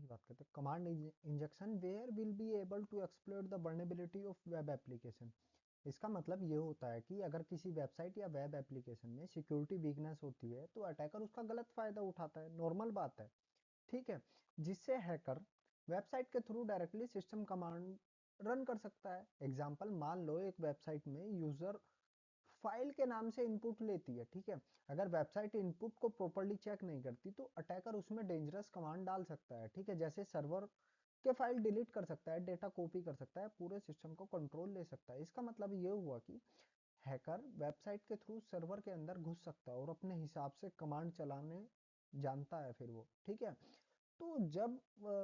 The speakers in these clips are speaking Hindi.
बात करते हैं command injection where will be able to explore the vulnerability of web application. इसका मतलब ये होता है कि अगर किसी वेबसाइट या वेब एप्लीकेशन में सिक्योरिटी वीकनेस होती है तो अटैकर उसका गलत फायदा उठाता है, नॉर्मल बात है। ठीक है, जिससे हैकर वेबसाइट के through directly system command run कर सकता है। एग्जांपल, मान लो एक वेबसाइट में यूजर फाइल के नाम से इनपुट लेती है। ठीक है, अगर वेबसाइट इनपुट को प्रॉपर्ली चेक नहीं करती तो अटैकर उसमें डेंजरस कमांड डाल सकता है। ठीक है, जैसे सर्वर के फाइल डिलीट कर सकता है, डेटा कॉपी कर सकता है, पूरे सिस्टम को कंट्रोल ले सकता है। इसका मतलब ये हुआ कि हैकर वेबसाइट के थ्रू सर्वर के अंदर घुस सकता है और अपने हिसाब से कमांड चलाने जानता है फिर वो। ठीक है, तो जब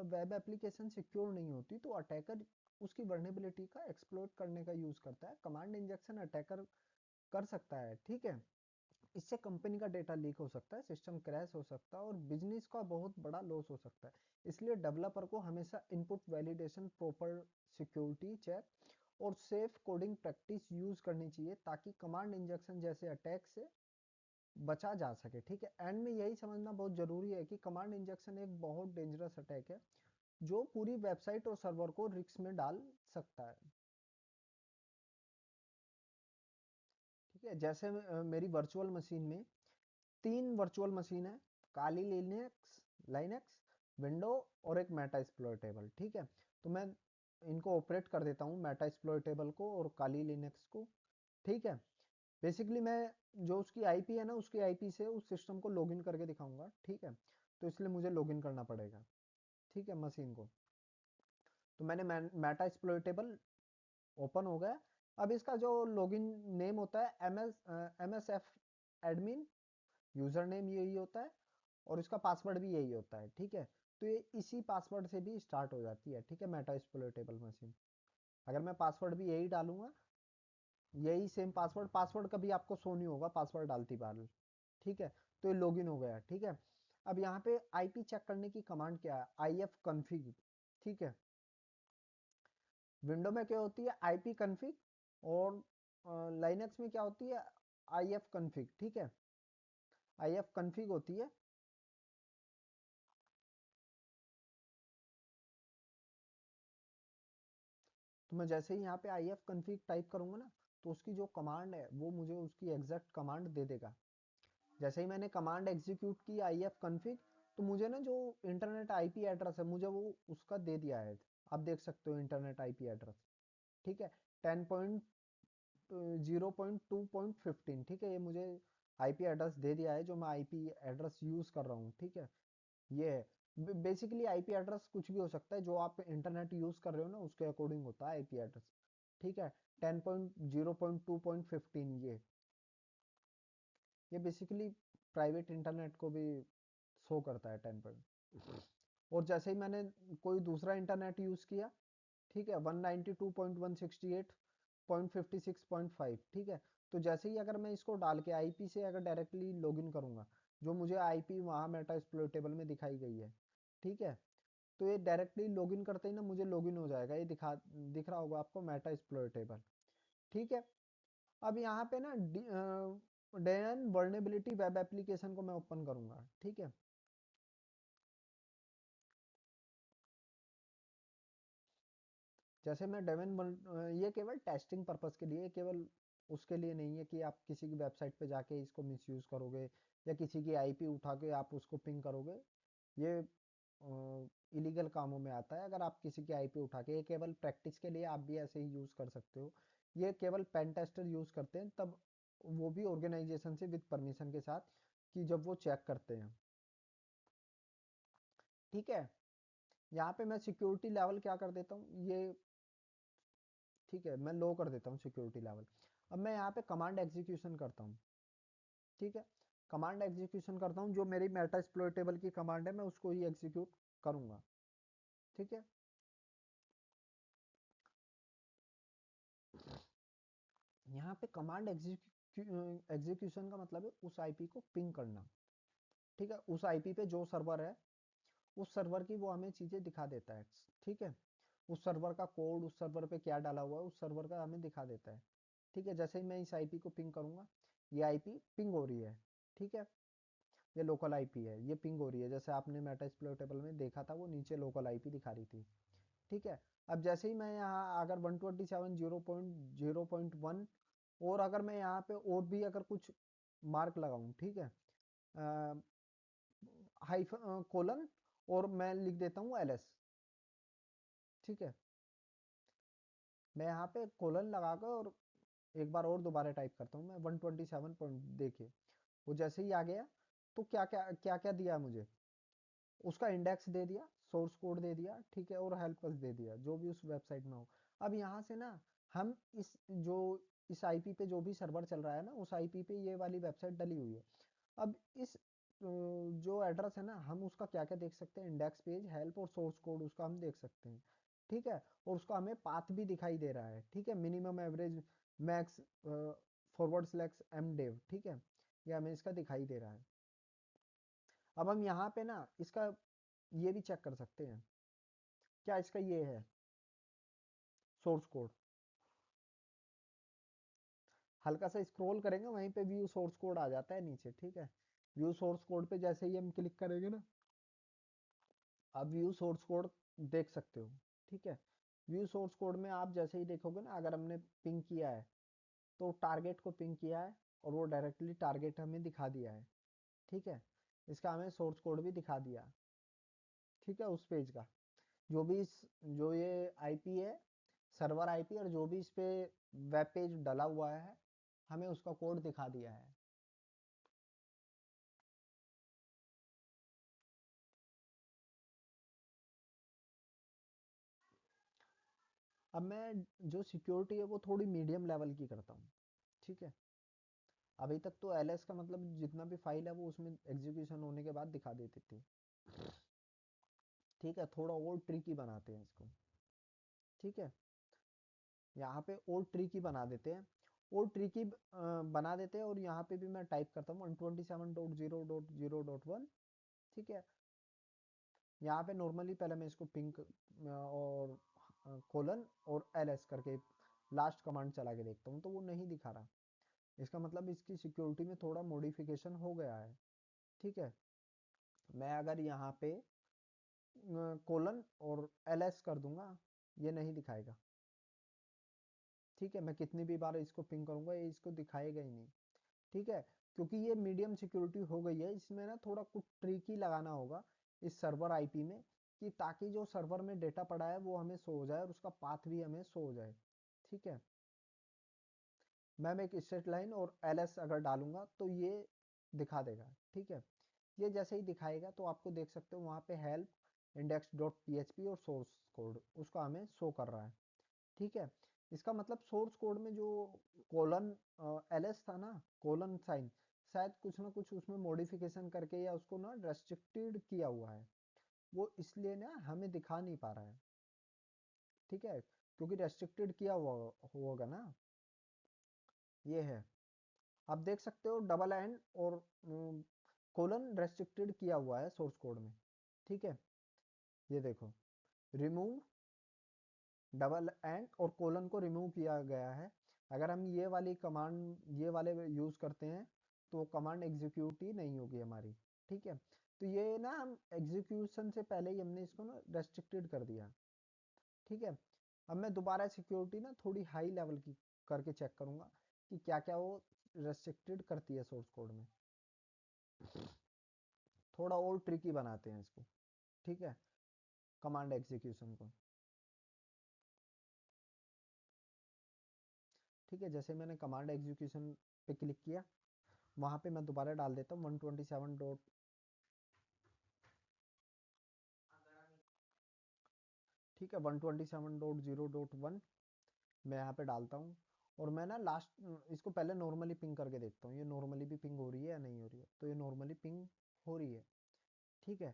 वेब एप्लीकेशन सिक्योर नहीं होती तो अटैकर उसकी वर्नेबिलिटी का एक्सप्लॉइट करने का यूज करता है। कमांड इंजेक्शन अटैकर कर सकता है। ठीक है, इससे कंपनी का डेटा लीक हो सकता है, सिस्टम क्रैश हो सकता है और बिजनेस का बहुत बड़ा लॉस हो सकता है। इसलिए डेवलपर को हमेशा input validation, proper security check और सेफ कोडिंग प्रैक्टिस यूज करनी चाहिए ताकि कमांड इंजेक्शन जैसे अटैक से बचा जा सके। ठीक है, एंड में यही समझना बहुत जरूरी है कि कमांड इंजेक्शन एक बहुत डेंजरस अटैक है जो पूरी वेबसाइट और सर्वर को रिस्क में डाल सकता है। ठीक है, जैसे मेरी वर्चुअल मशीन में 3 वर्चुअल मशीन है, काली लिनक्स, लाइनक्स, विंडो और एक मेटा एक्सप्लॉइटेबल। ठीक है, तो मैं इनको ऑपरेट कर देता हूँ, मेटा एक्सप्लॉइटेबल को और काली लिनक्स को। ठीक है, बेसिकली मैं जो उसकी आईपी है ना, उसकी आईपी से उस सिस्टम को लॉगिन करके दिखाऊंगा। ठीक है, तो इसलिए मुझे लॉगिन करना पड़ेगा। ठीक है, मशीन को तो मैंने मेटा एक्सप्लॉइटेबल ओपन हो गया। अब इसका जो लॉगिन नेम होता है एमएसएफ एडमिन, यूजर नेम यही होता है और इसका पासवर्ड भी यही होता है। ठीक है, तो ये इसी पासवर्ड से भी स्टार्ट हो जाती है। ठीक है, मेटा एक्सप्लॉइटेबल मशीन। अगर मैं पासवर्ड भी यही डालूंगा, यही सेम पासवर्ड, पासवर्ड कभी आपको शो नहीं होगा पासवर्ड डालती बार। ठीक है, तो ये लॉगिन हो गया। ठीक है, अब यहाँ पे आईपी चेक करने की कमांड क्या है, आई एफ कन्फिग। ठीक है, विंडो में क्या होती है, आईपी कन्फिग और लाइनक्स में क्या होती है, आई एफ कन्फिग। ठीक है, आई एफ कन्फिग होती है। तो मैं जैसे ही यहाँ पे आई एफ कन्फिग टाइप करूंगा ना, तो उसकी जो कमांड है वो मुझे उसकी एग्जैक्ट कमांड दे देगा। जैसे ही मैंने कमांड एग्जीक्यूट की आई एफ कन्फिग, तो मुझे ना जो इंटरनेट आईपी एड्रेस है मुझे वो उसका दे दिया है। आप देख सकते हो इंटरनेट आईपी एड्रेस। ठीक है, 10.0.2.15। ठीक है, ये मुझे आईपी एड्रेस दे दिया है जो मैं आईपी एड्रेस यूज कर रहा हूँ। ठीक है, ये है बेसिकली आईपी एड्रेस कुछ भी हो सकता है, जो आप इंटरनेट यूज कर रहे हो ना उसके अकॉर्डिंग होता है आईपी एड्रेस। ठीक है, 10.0.2.15 ये बेसिकली प्राइवेट इंटरनेट को भी शो करता है 10 और जैसे ही मैंने कोई दूसरा इंटरनेट यूज किया, ठीक है, 192.168.56.5। ठीक है, तो जैसे ही अगर मैं इसको डाल के आईपी से अगर डायरेक्टली लॉगिन करूंगा, जो मुझे आईपी वहां मेटा एक्सप्लॉइटेबल में दिखाई गई है। ठीक है, तो ये डायरेक्टली लॉगिन करते ही ना मुझे लॉगिन हो जाएगा, ये दिख रहा होगा आपको मेटा एक्सप्लॉइटेबल। ठीक है, अब यहाँ पे ना डेन वर्नेबिलिटी वेब एप्लीकेशन को मैं ओपन करूंगा। ठीक है, जैसे मैं ये केवल टेस्टिंग पर्पस के लिए, केवल उसके लिए नहीं है कि आप किसी की वेबसाइट पे जाके इसको मिसयूज करोगे या किसी की आईपी उठा के आप उसको पिंग करोगे। ये इलीगल कामों में आता है अगर आप किसी की आईपी उठा के, ये केवल प्रैक्टिस के लिए आप भी ऐसे ही यूज कर सकते हो। ये केवल पेन टेस्टर यूज करते हैं, तब वो भी ऑर्गेनाइजेशन से विद परमिशन के साथ, कि जब वो चेक करते हैं। ठीक है, यहाँ पे मैं सिक्योरिटी लेवल क्या कर देता हूँ ये, ठीक है, मैं लो कर देता हूँ सिक्योरिटी लेवल। अब मैं यहाँ पे कमांड एग्जीक्यूशन करता हूँ। ठीक है, कमांड एग्जीक्यूशन करता हूँ, जो मेरी मेटा एक्सप्लॉइटेबल की कमांड है मैं उसको ही एग्जीक्यूट करूंगा। ठीक है, यहाँ पे कमांड एग्जीक्यूशन का मतलब है उस आईपी को पिंग करना। ठीक है, उस आईपी पे जो सर्वर है, उस सर्वर की वो हमें चीजें दिखा देता है। ठीक है, उस सर्वर का कोड, उस सर्वर पे क्या डाला हुआ है, उस सर्वर का हमें दिखा देता है। ठीक है, जैसे ही मैं इस आईपी को पिंग करूंगा, ये आईपी पिंग हो रही है। ठीक है, ये लोकल आईपी है, ये पिंग हो रही है, जैसे आपने मेटा एक्सप्लोरेटेबल में देखा था, वो नीचे लोकल आईपी दिखा रही थी। ठीक है। अब जैसे ही मैं यहाँ अगर 127.0.0.1 और अगर मैं यहाँ पे और भी अगर कुछ मार्क लगाऊं, ठीक है, हाइफन कोलन, और मैं लिख देता हूँ एलएस। ठीक है, मैं यहाँ पे कोलन लगाकर और एक बार और दोबारा टाइप करता हूँ मैं 127 पॉइंट, देखिए वो जैसे ही आ गया, तो क्या क्या क्या क्या दिया मुझे, उसका इंडेक्स दे दिया, सोर्स कोड दे दिया, ठीक है, और हेल्प अस दे दिया, जो भी उस वेबसाइट में हो। अब यहाँ से ना हम जो इस आईपी पे जो भी सर्वर चल रहा है ना, उस आईपी पे ये वाली वेबसाइट डली हुई है। अब इस जो एड्रेस है ना, हम उसका क्या क्या देख सकते हैं, इंडेक्स पेज, हेल्प और सोर्स कोड, उसका हम देख सकते हैं। ठीक है, और उसका हमें पाथ भी दिखाई दे रहा है। ठीक है, minimum average max forward slash M dev, ठीक है, ये हमें इसका दिखाई दे रहा है। अब हम यहाँ पे ना इसका ये भी चेक कर सकते हैं, क्या इसका ये है सोर्स कोड, हल्का सा स्क्रॉल करेंगे वहीं पे व्यू सोर्स कोड आ जाता है नीचे। ठीक है, व्यू सोर्स कोड पे जैसे ही हम क्लिक करेंगे ना, आप व्यू सोर्स कोड देख सकते हो। ठीक है, व्यू सोर्स कोड में आप जैसे ही देखोगे ना, अगर हमने पिंग किया है तो टारगेट को पिंग किया है, और वो डायरेक्टली टारगेट हमें दिखा दिया है। ठीक है, इसका हमें सोर्स कोड भी दिखा दिया। ठीक है, उस पेज का जो ये आईपी है, सर्वर आईपी, और जो भी इस पे वेब पेज डला हुआ है, हमें उसका कोड दिखा दिया है। अब मैं जो सिक्योरिटी है वो थोड़ी मीडियम लेवल की करता हूँ। ठीक है, अभी तक तो एलएस का मतलब जितना भी फाइल है वो उसमें एग्जीक्यूशन होने के बाद दिखा देती थी। ठीक है, थोड़ा और ट्रिकी बनाते हैं इसको। ठीक है, यहाँ पे और ट्रिकी बना देते हैं, और ट्रिकी बना देते हैं, और यहाँ पे भी मैं टाइप करता हूँ 127.0.0.1। ठीक है, यहाँ पे नॉर्मली पहले मैं इसको पिंक और कोलन और एलएस करके लास्ट कमांड चला के देखता हूँ, तो वो नहीं दिखा रहा। इसका मतलब इसकी सिक्योरिटी में थोड़ा मॉडिफिकेशन हो गया है। ठीक है, मैं अगर यहाँ पे कोलन और एलएस कर दूंगा, ये नहीं दिखाएगा। ठीक है, मैं कितनी भी बार इसको पिंग करूंगा, ये इसको दिखाएगा ही नहीं। ठीक है, क्योंकि ये मीडियम सिक्योरिटी हो गई है, इसमें ना थोड़ा कुछ ट्रिकी लगाना होगा इस सर्वर आईपी में, कि ताकि जो सर्वर में डेटा पड़ा है वो हमें शो हो जाए, और उसका पाथ भी हमें शो हो जाए। ठीक है, मैं एक स्ट्रेट लाइन और एलएस अगर डालूंगा तो ये दिखा देगा। ठीक है, ये जैसे ही दिखाएगा तो आपको देख सकते हो वहाँ पे हेल्प इंडेक्स डॉट पीएचपी और सोर्स कोड उसका हमें शो कर रहा है। ठीक है, इसका मतलब सोर्स कोड में जो कोलन एलएस था ना, कोलन साइन, शायद कुछ ना कुछ उसमें मॉडिफिकेशन करके या उसको ना रेस्ट्रिक्टेड किया हुआ है, वो इसलिए ना हमें दिखा नहीं पा रहा है। ठीक है, क्योंकि रेस्ट्रिक्टेड किया हुआ होगा ना, ये है। आप देख सकते हो डबल एंड और कोलन रेस्ट्रिक्टेड किया हुआ है सोर्स कोड में। ठीक है, ये देखो, रिमूव डबल एंड और कोलन को रिमूव किया गया है। अगर हम ये वाली कमांड ये वाले यूज करते हैं तो कमांड एग्जीक्यूट ही नहीं होगी हमारी। ठीक है, तो ये ना हम एग्जीक्यूशन से पहले ही हमने इसको ना रेस्ट्रिक्टेड कर दिया। ठीक है, अब मैं दोबारा सिक्योरिटी ना थोड़ी हाई लेवल की करके चेक करूंगा कि क्या क्या वो रेस्ट्रिक्टेड करती है सोर्स कोड में। थोड़ा और ट्रिकी बनाते हैं इसको। ठीक है, कमांड एग्जीक्यूशन को। ठीक है, जैसे मैंने कमांड एग्जीक्यूशन पे क्लिक किया, वहां पे मैं दोबारा डाल देता हूँ 127 डॉट, ठीक है, 127.0.1 मैं यहाँ पे डालता हूँ। और मैं ना लास्ट इसको पहले नॉर्मली पिंग करके देखता हूँ, ये नॉर्मली भी पिंग हो रही है या नहीं हो रही है, तो ये नॉर्मली पिंग हो रही है। ठीक है,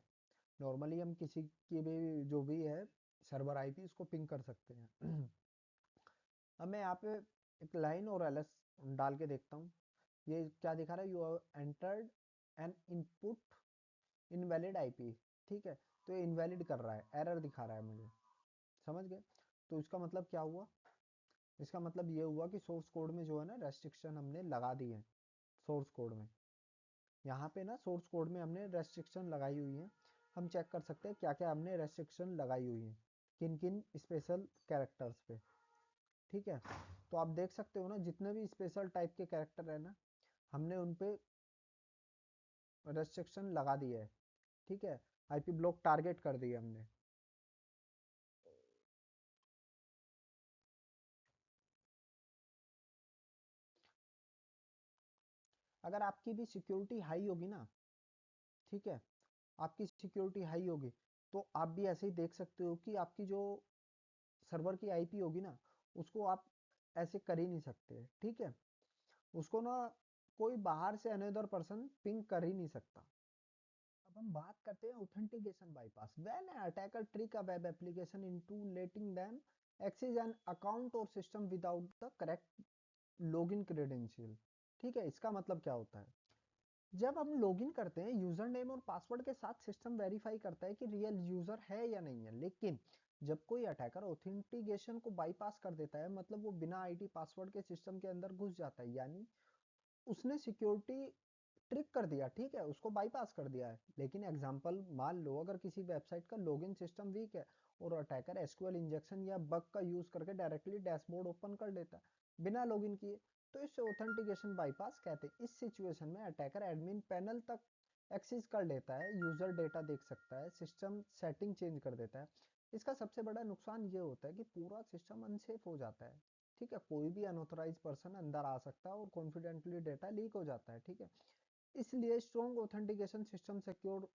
नॉर्मली हम किसी की भी जो भी है सर्वर आईपी उसको पिंग कर सकते हैं। अब मैं यहाँ पे एक लाइन और एलएस डाल के देखता हूँ, ये क्या दिखा रहा है, you entered N input invalid IP. ठीक है, तो ये इनवैलिड कर रहा है, एरर दिखा रहा है मुझे। समझ गए? तो इसका मतलब क्या हुआ, इसका मतलब ये हुआ कि सोर्स कोड में जो है ना रेस्ट्रिक्शन हमने लगा दी है सोर्स कोड में। यहाँ पे ना सोर्स कोड में हमने रेस्ट्रिक्शन लगाई हुई है, हम चेक कर सकते हैं क्या क्या हमने रेस्ट्रिक्शन लगाई हुई है किन किन स्पेशल कैरेक्टर्स पे। ठीक है, तो आप देख सकते हो ना जितने भी स्पेशल टाइप के कैरेक्टर है ना, हमने उन पे रेस्ट्रिक्शन लगा दिया है। ठीक है, आईपी ब्लॉक टारगेट कर दिया हमने। अगर आपकी भी सिक्योरिटी हाई होगी ना, ठीक है, आपकी सिक्योरिटी हाई होगी, तो आप भी ऐसे ही देख सकते हो कि आपकी जो सर्वर की आईपी होगी ना, उसको आप ऐसे कर ही नहीं सकते। ठीक है, उसको ना कोई बाहर से अनदर पर्सन पिंग कर ही नहीं सकता। अब हम बात करते हैं authentication bypass. When attacker trick a web application into letting them access an account और system without the correct login credential. ठीक है, इसका मतलब क्या होता है, जब हम लॉगिन करते हैं यूजर नेम और पासवर्ड के साथ सिस्टम वेरीफाई करता है कि रियल यूजर है या नहीं है। लेकिन जब कोई अटैकर ऑथेंटिकेशन को बाईपास कर देता है, मतलब वो बिना आईडी पासवर्ड के सिस्टम के अंदर घुस जाता है, यानी उसने सिक्योरिटी ट्रिक कर दिया, ठीक है, उसको बाईपास कर दिया है। लेकिन एग्जांपल मान लो अगर किसी वेबसाइट का लॉगिन सिस्टम वीक है और अटैकर एसक्यूएल इंजेक्शन या बग का यूज करके डायरेक्टली डैशबोर्ड ओपन कर लेता है बिना लॉगिन किए, तो इसे ऑथेंटिकेशन बाईपास कहते हैं। इस सिचुएशन में अटैकर एडमिन पैनल तक एक्सेस कर लेता है, यूजर डेटा देख सकता है, सिस्टम सेटिंग चेंज कर देता है। इसका सबसे बड़ा नुकसान ये होता है कि पूरा सिस्टम अनसेफ हो जाता है। ठीक है, कोई भी अनऑथराइज पर्सन अंदर आ सकता है और कॉन्फिडेंटली डेटा लीक हो जाता है। ठीक है, इसलिए strong authentication system, secure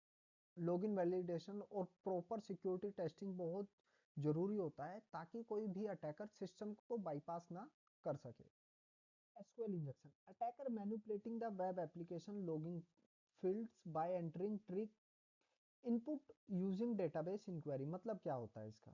login validation और प्रॉपर सिक्योरिटी टेस्टिंग बहुत जरूरी होता है, ताकि कोई भी अटैकर सिस्टम को बाईपास ना कर सके। SQL injection, attacker manipulating the web application login fields by entering trick input using database inquiry. मतलब क्या होता है इसका,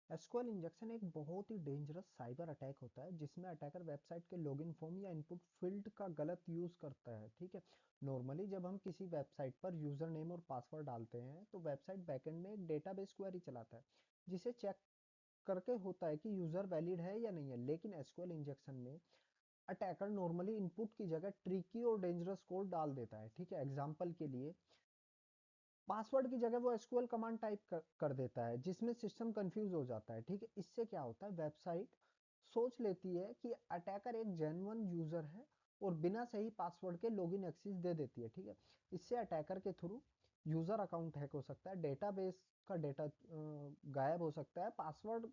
एसक्यूएल इंजेक्शन एक बहुत ही डेंजरस साइबर अटैक होता है जिसमें अटैकर वेबसाइट के लॉगिन फॉर्म या इनपुट फील्ड का गलत यूज करता है। ठीक है, नॉर्मली जब हम किसी वेबसाइट पर यूजर नेम और पासवर्ड डालते हैं तो वेबसाइट बैकएंड में एक डेटाबेस क्वेरी चलाता है जिसे चेक करके होता है कि यूजर वैलिड है या नहीं है। लेकिन एसक्यूएल इंजेक्शन में अटैकर नॉर्मली इनपुट की जगह ट्रिकी और डेंजरस कोड डाल देता है। ठीक है, एग्जांपल के लिए पासवर्ड की जगह वो एसक्यूएल कमांड टाइप कर देता है जिसमें सिस्टम कंफ्यूज हो जाता है। ठीक है, इससे क्या होता है, वेबसाइट सोच लेती है कि अटैकर एक जेन्युइन यूजर है और बिना सही पासवर्ड के लॉगिन एक्सेस दे देती है। ठीक है, इससे अटैकर के थ्रू यूजर अकाउंट हैक हो सकता है, डेटाबेस का डेटा गायब हो सकता है, पासवर्ड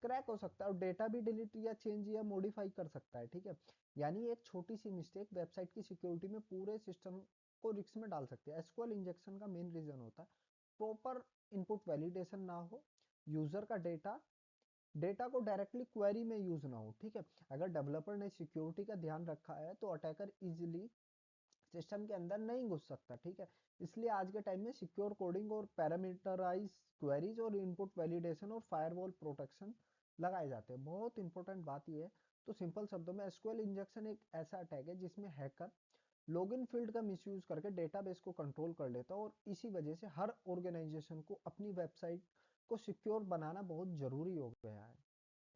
क्रैक हो सकता है और डेटा भी डिलीट या चेंज या मॉडिफाई कर सकता है। ठीक है, यानी एक छोटी सी मिस्टेक वेबसाइट की सिक्योरिटी में पूरे सिस्टम को रिस्क में डाल सकती है। एसक्यूएल इंजेक्शन का मेन रीजन होता है प्रॉपर इनपुट वैलिडेशन ना हो, यूजर का डेटा डेटा को डायरेक्टली क्वेरी में यूज ना हो। ठीक है, अगर डेवलपर ने सिक्योरिटी का ध्यान रखा है तो अटैकर इजिली सिस्टम के अंदर नहीं घुस सकता। ठीक है, इसलिए आज के टाइम में सिक्योर कोडिंग और पैरामीटराइज क्वेरीज और इनपुट वैलिडेशन और फायरवॉल प्रोटेक्शन लगाए जाते हैं। बहुत इंपॉर्टेंट बात यह है। तो सिंपल शब्दों में एसक्यूएल इंजेक्शन एक ऐसा अटैक है जिसमें हैकर लॉगिन फील्ड का मिसयूज करके डेटाबेस को कंट्रोल कर लेता है, और इसी वजह से हर ऑर्गेनाइजेशन को अपनी वेबसाइट को सिक्योर बनाना बहुत जरूरी हो गया है।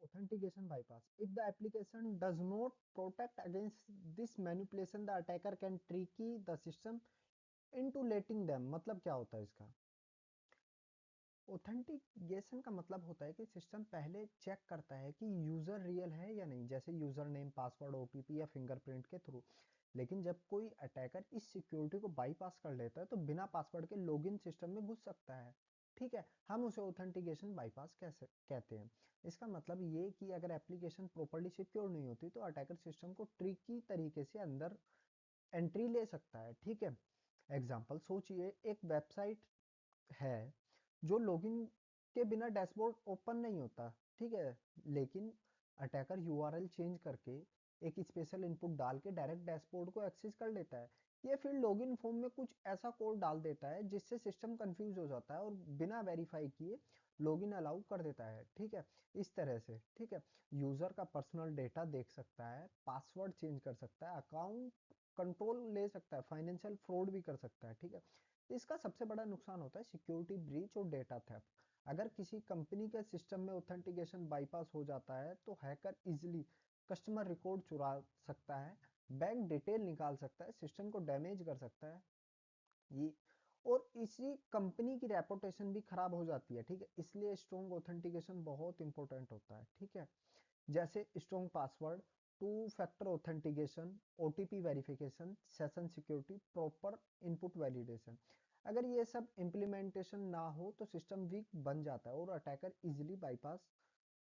Authentication bypass. If the application does not protect against this manipulation, the attacker can tricky the system into letting them. मतलब क्या होता है इसका, ऑथेंटिकेशन का मतलब होता है कि सिस्टम पहले चेक करता है कि यूजर रियल है या नहीं, जैसे यूजर नेम, पासवर्ड, ओटीपी या फिंगरप्रिंट के थ्रू। लेकिन जब कोई अटैकर इस सिक्योरिटी को बाईपास कर लेता है तो बिना पासवर्ड के लॉगिन सिस्टम में घुस सकता है। ठीक है, हम उसे ऑथेंटिकेशन बाईपास कैसे कहते हैं। इसका मतलब ये कि अगर एप्लीकेशन प्रॉपर्ली सिक्योर नहीं होती तो अटैकर सिस्टम को ट्रिकी तरीके से अंदर एंट्री ले सकता है। ठीक है, एग्जाम्पल सोचिए, एक वेबसाइट है जो लॉगिन के बिना डैशबोर्ड ओपन नहीं होता। ठीक है, लेकिन अटैकर यूआरएल चेंज करके एक स्पेशल इनपुट डाल के डायरेक्ट डैशबोर्ड को एक्सेस कर लेता है। ये फिर लॉगिन फॉर्म में कुछ ऐसा कोड डाल देता है जिससे सिस्टम कंफ्यूज हो जाता है और बिना वेरीफाई किए लॉगिन अलाउ कर देता है। ठीक है, इस तरह से, ठीक है, यूजर का पर्सनल डेटा देख सकता है, पासवर्ड चेंज कर सकता है, अकाउंट कंट्रोल ले सकता है, फाइनेंशियल फ्रॉड भी कर सकता है। ठीक है, इसका सबसे बड़ा नुकसान होता है सिक्योरिटी ब्रीच और डेटा थेफ्ट। अगर किसी कंपनी के सिस्टम में ऑथेंटिकेशन बाईपास हो जाता है तो हैकर इजिली कस्टमर रिकॉर्ड चुरा सकता है, बैंक डिटेल निकाल सकता है, सिस्टम को डैमेज कर सकता है ये, और इसी कंपनी की रेपुटेशन भी खराब हो जाती है, ठीक है। इसलिए स्ट्रॉन्ग ऑथेंटिकेशन बहुत इंपॉर्टेंट होता है, ठीक है। जैसे strong password, two factor authentication, OTP verification, session security, proper input validation. अगर ये सब इम्प्लीमेंटेशन ना हो तो सिस्टम वीक बन जाता है और अटैकर इजिली बाईपास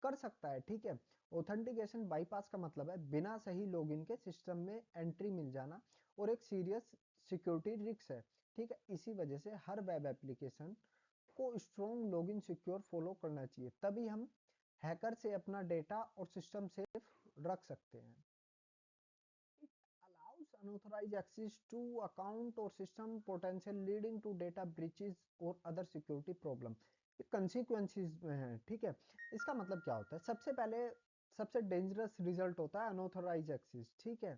कर सकता है, ठीक है। ऑथेंटिकेशन बाईपास का मतलब है बिना सही लॉगिन के सिस्टम में एंट्री मिल जाना, और एक सीरियस सिक्योरिटी रिस्क है, ठीक है। इसी वजह से हर वेब एप्लीकेशन को स्ट्रॉन्ग लॉगिन सिक्योर फॉलो करना चाहिए, तभी हम हैकर से अपना डेटा और सिस्टम सेफ रख सकते हैं। It allows unauthorized access to account or system potential leading to data breaches or other security problem। ये consequences में है, ठीक है। इसका मतलब क्या होता है, सबसे पहले सबसे डेंजरस रिजल्ट होता है अनऑथोराइज एक्सेस, ठीक है।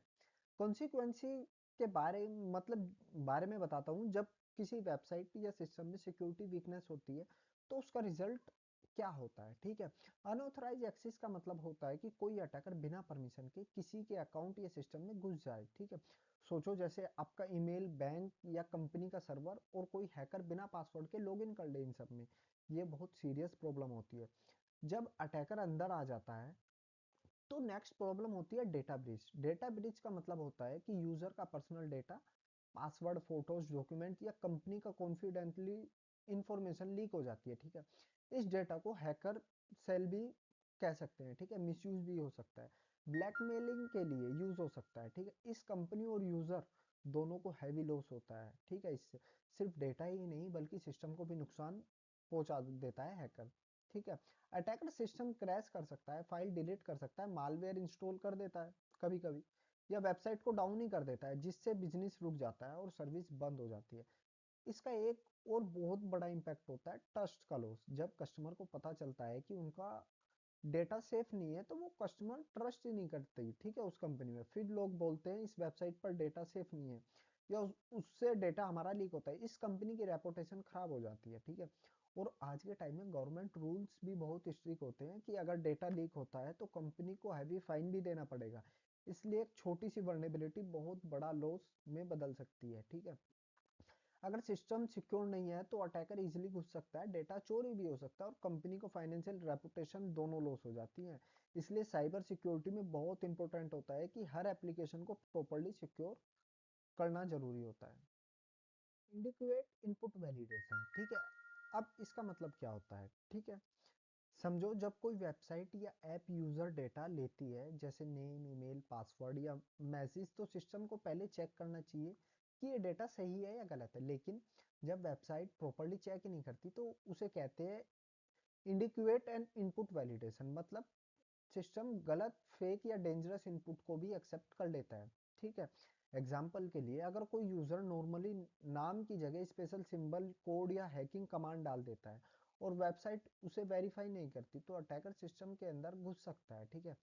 कॉन्सिक्वेंसी के बारे में बताता हूँ। जब किसी वेबसाइट या सिस्टम में सिक्योरिटी वीकनेस होती है तो उसका रिजल्ट क्या होता है, ठीक है। अनऑथराइज एक्सेस का मतलब होता है कि कोई अटैकर बिना परमिशन के किसी के अकाउंट या सिस्टम में घुस जाए, ठीक है। सोचो जैसे आपका ईमेल, बैंक या कंपनी का सर्वर, और कोई हैकर बिना पासवर्ड के लॉग इन कर ले इन सब में। ये बहुत सीरियस प्रॉब्लम होती है। जब अटैकर अंदर आ जाता है तो नेक्स्ट प्रॉब्लम होती है डेटा ब्रीच। डेटा ब्रीच का मतलब होता है कि यूजर का personal data, password, photos, document या कंपनी का कॉन्फिडेंटली इंफॉर्मेशन लीक हो जाती है, ठीक है। इस डेटा को हैकर सेल भी कह सकते हैं, ठीक है। मिसयूज भी हो सकता है, ब्लैकमेलिंग के लिए यूज हो सकता है, ठीक है। इस कंपनी और यूजर दोनों को हैवी लॉस होता है, ठीक है। इससे सिर्फ डेटा ही नहीं बल्कि सिस्टम को भी नुकसान पहुंचा देता है हैकर, ठीक है। अटैकर सिस्टम क्रैश कर सकता है, फाइल डिलीट कर सकता है, मालवेयर इंस्टॉल कर देता है कभी कभी, या वेबसाइट को डाउन ही कर देता है, जिससे बिजनेस रुक जाता है और सर्विस बंद हो जाती है। इसका एक और बहुत बड़ा इम्पैक्ट होता है ट्रस्ट का लॉस। जब कस्टमर को पता चलता है कि उनका डेटा सेफ नहीं है तो वो कस्टमर ट्रस्ट ही नहीं करते, ठीक है, उस कंपनी में। फिर लोग बोलते हैं इस वेबसाइट पर डेटा सेफ नहीं है, या उससे डेटा हमारा लीक होता है, इस कंपनी की रेपुटेशन खराब हो जाती है, ठीक है। और आज के टाइम में गवर्नमेंट रूल्स भी बहुत स्ट्रिक्ट होते हैं कि अगर डेटा लीक होता है तो कंपनी को हैवी फाइन भी देना पड़ेगा। इसलिए एक छोटी सी वर्नेबिलिटी बहुत बड़ा लॉस में बदल सकती है, ठीक है। अगर सिस्टम सिक्योर नहीं है तो अटैकर इजीली घुस सकता है, डेटा चोरी भी हो सकता है, और कंपनी को फाइनेंशियल रेपुटेशन दोनों लॉस हो जाती है। इसलिए साइबर सिक्योरिटी में बहुत इंपॉर्टेंट होता है कि हर एप्लीकेशन को प्रॉपर्ली सिक्योर करना जरूरी होता है। इंडिक्वेट इनपुट वैलिडेशन, ठीक है। अब इसका मतलब क्या होता है, ठीक है। समझो जब कोई वेबसाइट या ऐप यूजर डेटा लेती है, जैसे नेम, ईमेल, पासवर्ड या मैसेज, तो सिस्टम को पहले चेक करना चाहिए कि ये डेटा सही है या गलत है। लेकिन जब वेबसाइट प्रॉपर्ली चेक ही नहीं करती तो उसे कहते हैं इंडिक्वेट एंड इनपुट वैलिडेशन। मतलब सिस्टम गलत, फेक या डेंजरस इनपुट को भी एक्सेप्ट कर लेता है, ठीक है। एग्जाम्पल के लिए अगर कोई यूजर नॉर्मली नाम की जगह स्पेशल सिंबल, कोड या हैकिंग कमांड डाल देता है और वेबसाइट उसे वेरीफाई नहीं करती तो अटैकर सिस्टम के अंदर घुस सकता है, ठीक है।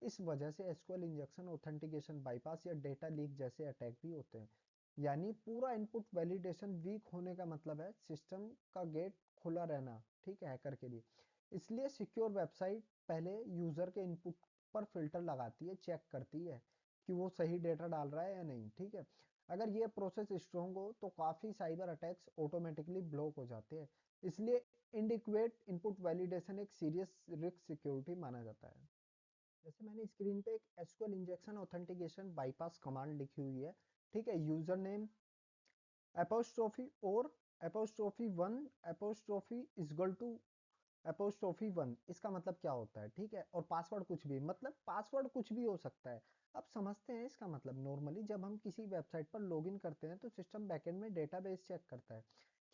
इस वजह से एसक्यूएल इंजेक्शन, ऑथेंटिकेशन बाईपास या डेटा लीक जैसे अटैक भी होते हैं। यानी पूरा इनपुट वैलिडेशन वीक होने का मतलब है सिस्टम का गेट खुला रहना, ठीक है, हैकर के लिए। इसलिए सिक्योर वेबसाइट पहले यूजर के इनपुट पर फिल्टर लगाती है, चेक करती है कि वो सही डेटा डाल रहा है या नहीं, ठीक है। अगर ये प्रोसेस स्ट्रॉन्ग हो तो काफी साइबर अटैक्स ऑटोमेटिकली ब्लॉक हो जाते हैं। इसलिए इनडिक्वेट इनपुट वैलिडेशन एक सीरियस रिस्क सिक्योरिटी माना जाता है। जैसे मैंने स्क्रीन पे एक SQL injection authentication bypass command लिखी हुई है, ठीक है। यूजर नेम एपोस्ट्रोफी और apostrophe one apostrophe equal to apostrophe one, इसका मतलब क्या होता है, ठीक है। और पासवर्ड कुछ भी, मतलब पासवर्ड कुछ भी हो सकता है। अब समझते हैं इसका मतलब। नॉर्मली जब हम किसी वेबसाइट पर लॉगिन करते हैं तो सिस्टम बैकएंड में डेटाबेस चेक करता है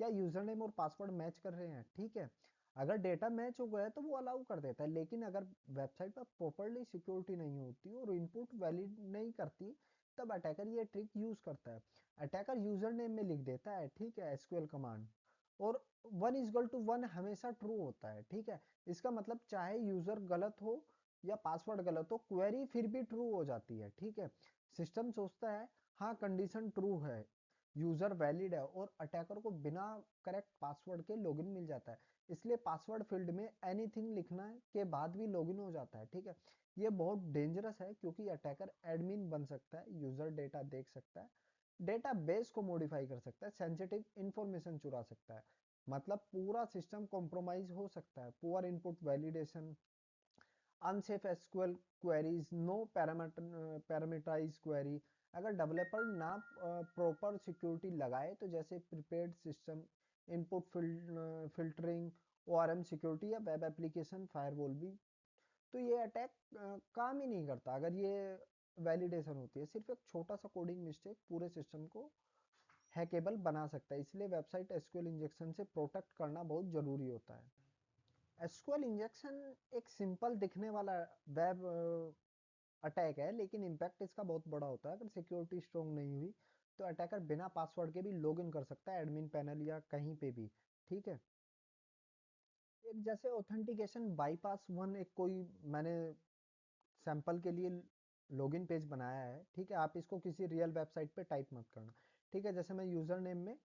क्या यूजर नेम और पासवर्ड मैच कर रहे हैं, ठीक है। अगर डेटा मैच हो गया है तो वो अलाउ कर देता है। लेकिन अगर वेबसाइट पर प्रॉपरली सिक्योरिटी नहीं होती और इनपुट वैलिड नहीं करती तब अटैकर ये ट्रिक यूज करता है। अटैकर यूजर नेम में लिख देता है, ठीक है, एसक्यूएल कमांड, और वन इजगल टू वन हमेशा ट्रू होता है, ठीक है। इसका मतलब चाहे यूजर गलत हो या पासवर्ड गलत हो, क्वेरी फिर भी ट्रू हो जाती है, ठीक है। सिस्टम सोचता है हाँ कंडीशन ट्रू है, यूजर वैलिड है और अटैकर को बिना करेक्ट पासवर्ड के लॉगिन मिल जाता है। इसलिए पासवर्ड फील्ड में एनीथिंग लिखना के बाद भी लॉगिन हो जाता है, ठीक है। ये बहुत डेंजरस है क्योंकि अटैकर एडमिन बन सकता है, यूजर डेटा देख सकता है, डेटा बेस को मॉडिफाई कर सकता है, सेंसिटिव इंफॉर्मेशन चुरा सकता है, मतलब पूरा सिस्टम कॉम्प्रोमाइज हो सकता है। Poor input validation, unsafe SQL queries, no parameterize query. अगर डेवलपर ना प्रॉपर सिक्योरिटी लगाए तो जैसे prepared system, input filtering, ORM security या वेब एप्लीकेशन फायरवॉल भी, तो ये अटैक काम ही नहीं करता अगर ये वैलिडेशन होती है। सिर्फ एक छोटा सा कोडिंग मिस्टेक पूरे सिस्टम को हैकेबल बना सकता है, इसलिए वेबसाइट एसक्यूएल इंजेक्शन से प्रोटेक्ट करना बहुत जरूरी होता है। एसक्यूएल इंजेक्शन एक सिंपल दिखने वाला वेब अटैक है, लेकिन इम्पैक्ट इसका बहुत बड़ा होता है। अगर सिक्योरिटी स्ट्रोंग नहीं हुई तो अटैकर बिना पासवर्ड के भी लॉगिन कर सकता है एडमिन पैनल या कहीं पे भी, ठीक है। एक जैसे ऑथेंटिकेशन बाईपास वन, एक कोई मैंने सैंपल के लिए लॉगिन पेज बनाया है, ठीक है। आप इसको किसी रियल वेबसाइट पे टाइप मत करना, ठीक है। जैसे मैं यूजर नेम में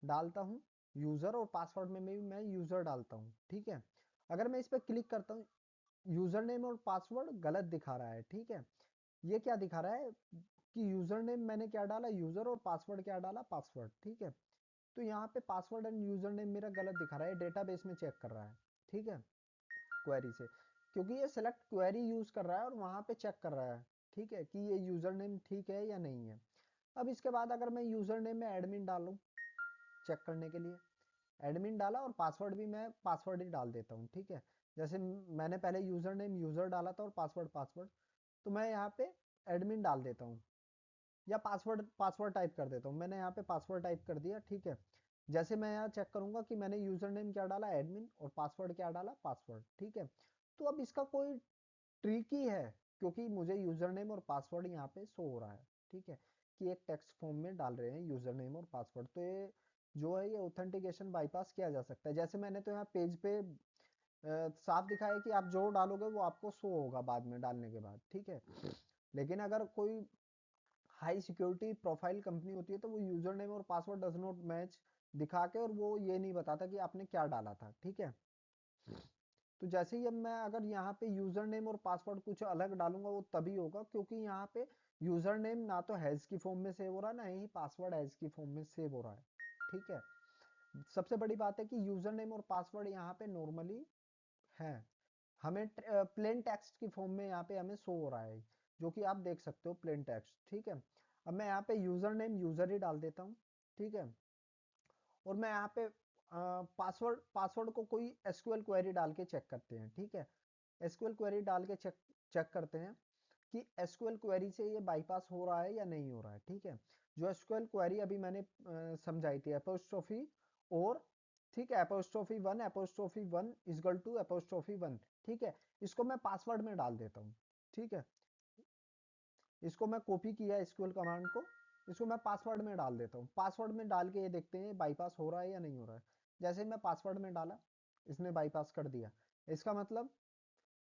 डालता हूँ यूजर, और पासवर्ड में भी मैं यूजर डालता हूँ, ठीक है। अगर मैं इस पर क्लिक करता हूँ, यूजर नेम और पासवर्ड गलत दिखा रहा है, ठीक है। ये क्या दिखा रहा है कि यूजर नेम मैंने क्या डाला यूजर, और पासवर्ड क्या डाला पासवर्ड, ठीक है। तो यहाँ पे पासवर्ड एंड यूजर नेम मेरा गलत दिखा रहा है, डेटाबेस में चेक कर रहा है, ठीक है, क्वेरी से, क्योंकि ये सेलेक्ट क्वेरी यूज कर रहा है और वहां पे चेक कर रहा है, ठीक है, कि ये यूजर नेम ठीक है या नहीं है। अब इसके बाद अगर मैं यूजर नेम में एडमिन डालूं चेक करने के लिए, एडमिन डाला और पासवर्ड भी मैं पासवर्ड ही डाल देता हूँ, ठीक है। जैसे मैंने पहले यूजर नेम यूजर डाला था और पासवर्ड पासवर्ड, तो मैं यहाँ पे एडमिन डाल देता हूँ, या पासवर्ड पासवर्ड टाइप कर देता हूँ। मैंने यहाँ पे पासवर्ड टाइप कर दिया, ठीक है। जैसे मैं यहाँ चेक करूंगा कि मैंने यूजर नेम क्या डाला एडमिन और पासवर्ड क्या डाला पासवर्ड, ठीक है। तो अब इसका कोई ट्रिकी है, क्योंकि मुझे यूजर नेम और पासवर्ड यहाँ पे शो हो रहा है, ठीक है, कि एक टेक्स्ट फॉर्म में डाल रहे हैं यूजर नेम और पासवर्ड। तो ये जो है ये ऑथेंटिकेशन बाईपास किया जा सकता है। जैसे मैंने तो यहाँ पेज पे साफ दिखा है कि आप जो डालोगे वो आपको शो होगा बाद में डालने के बाद, ठीक है। लेकिन अगर कोई हाई सिक्योरिटी प्रोफाइल कंपनी होती है तो वो यूजर नेम और पासवर्ड डज नॉट मैच दिखा के, और वो ये नहीं बताता कि आपने क्या डाला था, ठीक है। तो जैसे ही अब मैं अगर यहाँ पे यूजर नेम और पासवर्ड कुछ अलग डालूंगा वो तभी होगा, क्योंकि यहाँ पे यूजर नेम ना तो हैज की फॉर्म में सेव हो रहा है, ना ही पासवर्ड हैज की फॉर्म में सेव हो रहा है, ठीक है। सबसे बड़ी बात है कि यूजर नेम और पासवर्ड यहाँ पे नॉर्मली है, हमें प्लेन टेक्स्ट की फॉर्म में यहाँ पे हमें शो हो रहा है, जो कि आप देख सकते हो प्लेन टेक्स्ट, ठीक है। अब मैं यहाँ पे यूजर नेम यूजर ही डाल देता हूँ, ठीक है। और मैं यहाँ पे पासवर्ड पासवर्ड को कोई एसक्यूएल क्वेरी डाल के चेक करते हैं, ठीक है। एसक्यूएल क्वेरी डाल के चेक चेक करते हैं कि एसक्यूएल क्वेरी से ये बाईपास हो रहा है या नहीं हो रहा है, ठीक है। जो एसक्यूएल क्वेरी अभी मैंने समझाई थी, एपोस्ट्रोफी और, ठीक है, apostrophe one is equal to apostrophe one, ठीक है। इसको मैं पासवर्ड में डाल देता हूँ, ठीक है। इसको मैं कॉपी किया एसक्यूएल कमांड को, इसको मैं पासवर्ड में डाल देता हूँ। पासवर्ड में डाल के ये देखते हैं बाईपास हो रहा है या नहीं हो रहा है। जैसे मैं पासवर्ड में डाला, इसने बाईपास कर दिया, इसका मतलब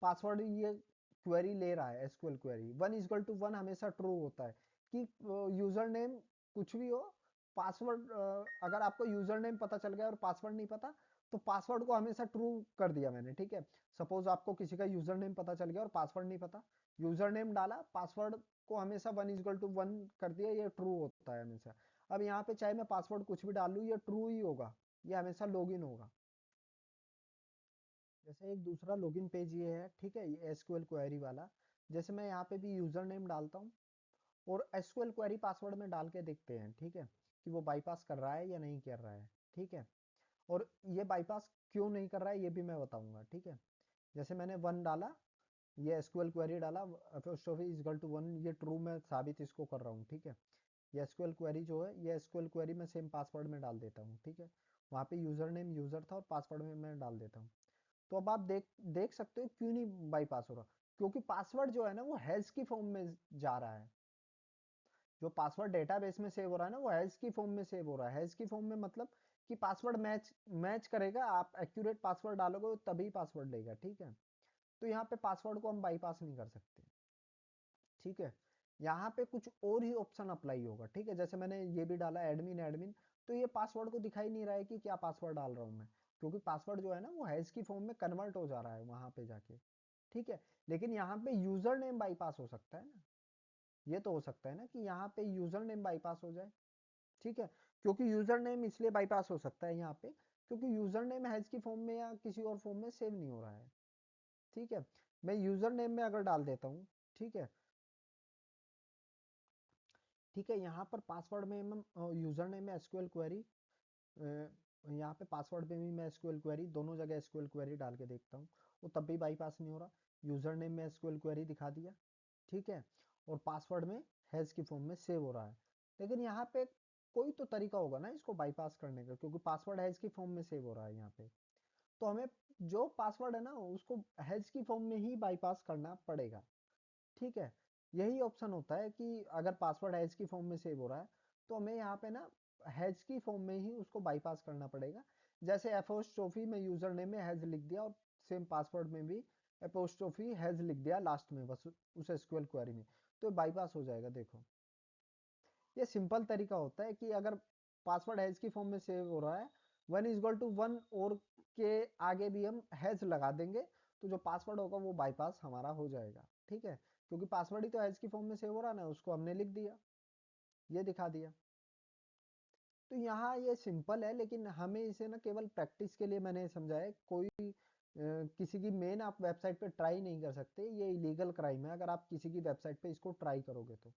पासवर्ड ये क्वेरी ले रहा है, SQL query one is equal to one हमेशा ट्रू होता है, कि यूजर नेम कुछ भी हो, पासवर्ड अगर आपको यूजर नेम पता चल गया और पासवर्ड नहीं पता, तो पासवर्ड को हमेशा ट्रू कर दिया मैंने, ठीक है। सपोज आपको किसी का यूजर नेम पता चल गया और पासवर्ड नहीं पता, यूजर नेम डाला, पासवर्ड को हमेशा वन इजकल टू वन कर दिया, ये ट्रू होता है हमेशा। अब यहाँ पे चाहे मैं पासवर्ड कुछ भी डाल लूँ ये ट्रू ही होगा, ये हमेशा लॉगिन होगा। जैसे एक दूसरा लॉगिन पेज ये है, ठीक है, ये एसक्यूएल क्वेरी वाला। जैसे मैं यहाँ पे भी यूजर नेम डालता हूँ और एसक्यूएल क्वेरी पासवर्ड में डाल के देखते हैं, ठीक है, कि वो बाईपास कर रहा है या नहीं कर रहा है, ठीक है। और ये बाईपास क्यों नहीं कर रहा है ये भी मैं बताऊंगा, ठीक है। जैसे मैंने वन डाला, ये एसक्यूएल क्वेरी डाला, apostrophe is equal to one, ये ट्रू मैं साबित इसको कर रहा हूँ, ठीक है। ये एसक्यूएल क्वेरी जो है, ये एसक्यूएल क्वेरी मैं सेम पासवर्ड में डाल देता हूँ, ठीक है। वहाँ पे यूजर नेम यूजर था और पासवर्ड में मैं डाल देता हूँ। तो अब आप देख देख सकते हो क्यों नहीं बाईपास हो रहा, क्योंकि पासवर्ड जो है ना वो हैश की फॉर्म में जा रहा है। जो पासवर्ड डेटाबेस में सेव हो रहा है ना वो हैश की फॉर्म में सेव हो रहा है। हैश की फॉर्म में मतलब कि पासवर्ड मैच मैच करेगा, आप एक्यूरेट पासवर्ड डालोगे तभी पासवर्ड लेगा, ठीक है। तो यहाँ पे पासवर्ड को हम बाईपास नहीं कर सकते, ठीक है। यहाँ पे कुछ और ही ऑप्शन अप्लाई होगा, ठीक है। जैसे मैंने ये भी डाला एडमिन एडमिन, तो ये पासवर्ड को दिखाई नहीं रहा है कि क्या पासवर्ड डाल रहा हूँ मैं, क्योंकि पासवर्ड जो है ना वो हैश की फॉर्म में कन्वर्ट हो जा रहा है वहां पे जाके, ठीक है। लेकिन यहाँ पे यूजर नेम बाईपास हो सकता है ना, ये तो हो सकता है ना कि यहाँ पे यूजर नेम बाईपास हो जाए, ठीक है। क्योंकि यूजर नेम इसलिए बाईपास हो सकता है यहाँ पे, क्योंकि यूजर नेम हैश की फॉर्म में या किसी और फॉर्म में सेव नहीं हो रहा है, ठीक है। मैं यूजर नेम में अगर डाल देता हूँ, ठीक है, ठीक है। यहाँ पर पासवर्ड में मैं यूजर नेम में एसक्यूएल क्वेरी, यहाँ पे पासवर्ड में भी मैं एसक्यूएल क्वेरी, दोनों जगह एसक्यूएल क्वेरी डाल के देखता हूँ, वो तब भी बाईपास नहीं हो रहा। यूजर नेम में एसक्यूएल क्वेरी दिखा दिया, ठीक है, और पासवर्ड में हैश की फॉर्म में सेव हो रहा है। लेकिन यहाँ पे कोई तो तरीका होगा ना इसको बाईपास करने का, क्योंकि पासवर्ड हैश की फॉर्म में सेव हो रहा है यहाँ पे, तो हमें जो पासवर्ड है ना उसको हैश की फॉर्म में ही बाईपास करना पड़ेगा, ठीक है। यही ऑप्शन होता है कि अगर पासवर्ड हैश की फॉर्म में सेव हो रहा है तो हमें यहाँ पे ना हैश की फॉर्म में ही उसको बाईपास करना पड़ेगा। जैसे एपोस्ट्रोफी में यूजर नेम में हैज लिख दिया, और सेम पासवर्ड में भी एपोस्ट्रोफी हैज लिख दिया लास्ट में बस उस एसक्यूएल क्वेरी में, तो बाईपास हो जाएगा। देखो ये सिंपल तरीका होता है कि अगर पासवर्ड हैश की फॉर्म में सेव हो रहा है, 1 = 1 और के आगे भी हम हैश लगा देंगे, तो जो पासवर्ड होगा वो बाईपास हमारा हो जाएगा, ठीक है। क्योंकि पासवर्ड ही तो हैश की फॉर्म में सेव हो रहा है ना, उसको हमने लिख दिया, ये दिखा दिया। तो यहाँ ये सिंपल है, लेकिन हमें इसे ना केवल प्रैक्टिस के लिए मैंने समझा है, कोई किसी की मेन आप वेबसाइट पे ट्राई नहीं कर सकते, ये इलीगल क्राइम है अगर आप किसी की वेबसाइट पे इसको ट्राई करोगे तो।